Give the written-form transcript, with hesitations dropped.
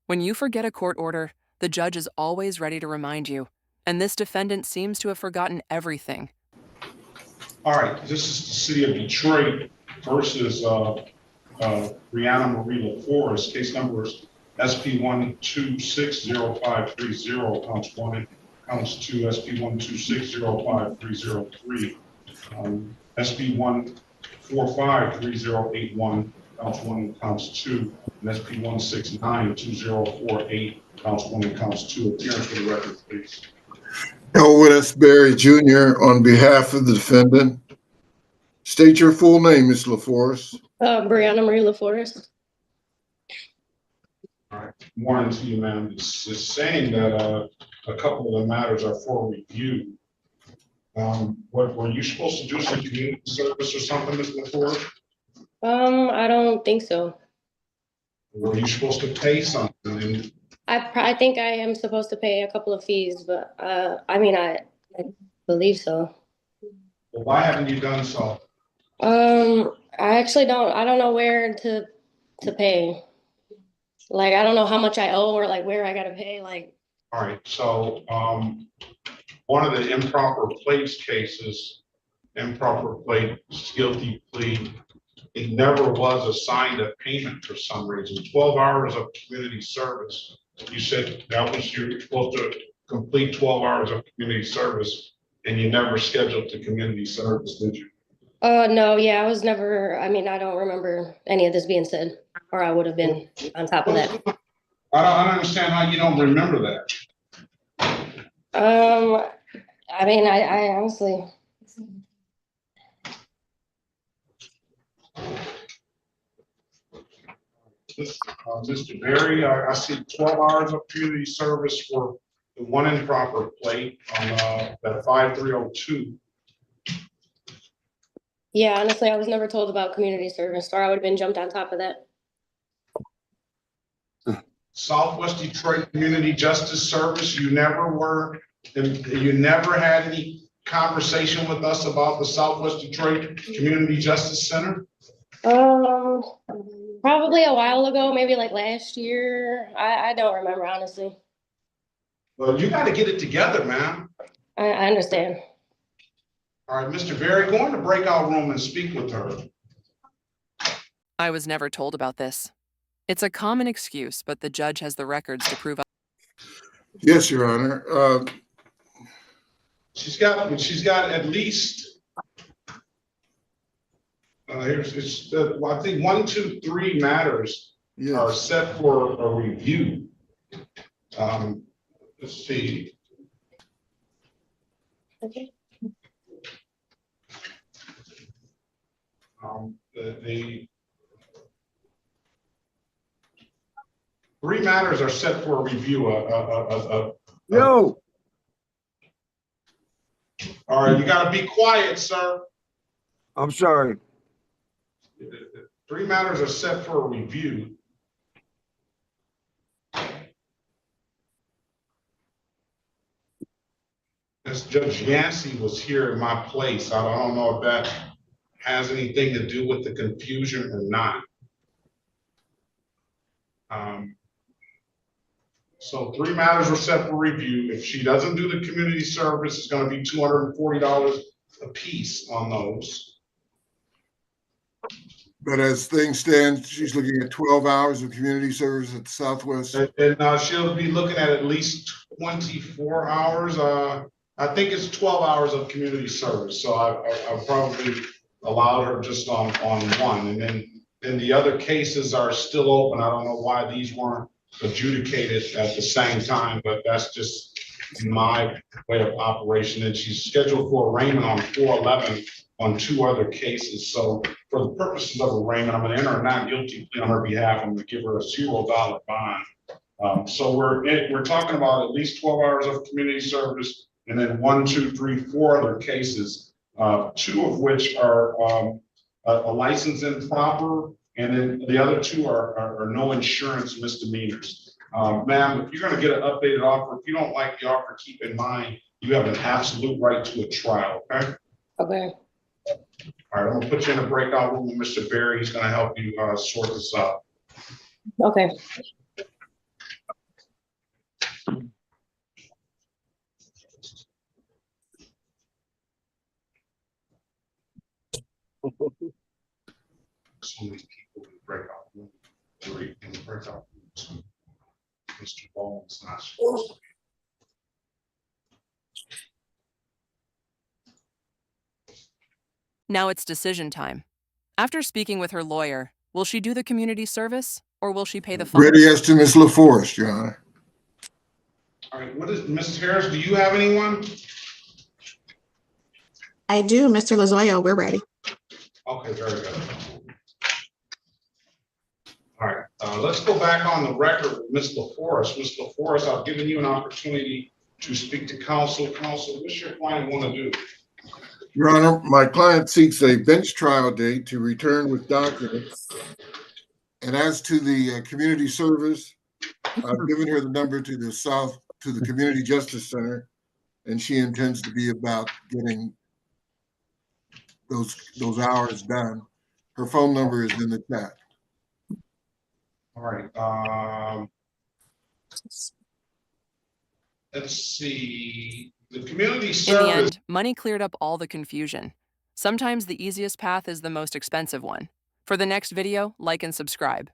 When you forget a court order, the judge is always ready to remind you, and this defendant seems to have forgotten everything. All right, this is the city of Detroit versus Briana LaForest. Case number is SP 1260530, counts 1, counts 2, SP 1260530, SP 1453081, counts 1 and counts 2, and SP 1692048, counts 1 and counts 2. Appearance for the record, please. Elwood S. Berry Jr. on behalf of the defendant. State your full name, Ms. LaForest. Briana LaForest. All right, morning to you, ma'am. It's saying that a couple of the matters are for review. What were you supposed to do, some community service or something, Ms. LaForest? I don't think so. Were you supposed to pay something? I think I am supposed to pay a couple of fees, but I mean, I believe so. Well, why haven't you done so? I actually don't. I don't know where to pay. Like, I don't know how much I owe or like where I gotta pay. Like. All right. So, one of the improper plates cases, improper plate guilty plea, it never was assigned a payment for some reason. 12 hours of community service. You said that was you're supposed to complete 12 hours of community service, and you never scheduled the community service, did you? No, yeah, I was never. I mean, I don't remember any of this being said, or I would have been on top of that. I don't understand how you don't remember that. I mean, I honestly. Mr. Berry, I see 12 hours of community service for the one improper plate on that 5302. Yeah, honestly, I was never told about community service, or I would have been jumped on top of that. Southwest Detroit Community Justice Service, you never were, you never had any conversation with us about the Southwest Detroit Community Justice Center? Probably a while ago, maybe like last year. I don't remember, honestly. Well, you got to get it together, man. I understand. All right, Mr. Berry, go in the breakout room and speak with her. I was never told about this. It's a common excuse, but the judge has the records to prove. Yes, Your Honor. She's got at least. I think 1, 2, 3 matters are set for a review. Let's see. Okay. The 3 matters are set for a review. Yo. All right, you got to be quiet, sir. I'm sorry. 3 matters are set for a review. As Judge Yancey was here in my place, I don't know if that has anything to do with the confusion or not. So 3 matters are set for review. If she doesn't do the community service, it's going to be $240 a piece on those. But as things stand, she's looking at 12 hours of community service at Southwest. And she'll be looking at least 24 hours. I think it's 12 hours of community service. So I probably allowed her just on 1. And then the other cases are still open. I don't know why these weren't adjudicated at the same time, but that's just my way of operation. And she's scheduled for arraignment on 4/11 on 2 other cases. So for the purposes of arraignment, I'm going to enter a not guilty plea on her behalf. I'm going to give her a $0 bond. So we're talking about at least 12 hours of community service, and then 1, 2, 3, 4 other cases, 2 of which are a license improper, and then the other 2 are no insurance misdemeanors. Ma'am, if you're going to get an updated offer, if you don't like the offer, keep in mind you have an absolute right to a trial. Okay. Okay. All right, I'm gonna put you in a breakout room with Mr. Berry. He's gonna help you sort this out. Okay. So many people in breakout room, three in the breakout rooms. Mr. Baldwin's not supposed to be. Now it's decision time. After speaking with her lawyer, will she do the community service or will she pay the fine? Ready as to Ms. LaForest, Your Honor. All right, what is, Mrs. Harris, do you have anyone? I do, Mr. Lozoya, we're ready. Okay, very good. All right, let's go back on the record with Ms. LaForest. Ms. LaForest, I've given you an opportunity to speak to counsel. Counsel, what's your client want to do? Your Honor, my client seeks a bench trial date to return with documents. And as to the community service, I've given her the number to the Community Justice Center, and she intends to be about getting those hours done. Her phone number is in the chat. All right, let's see, the community In the service. end, money cleared up all the confusion. Sometimes the easiest path is the most expensive one. For the next video, like and subscribe.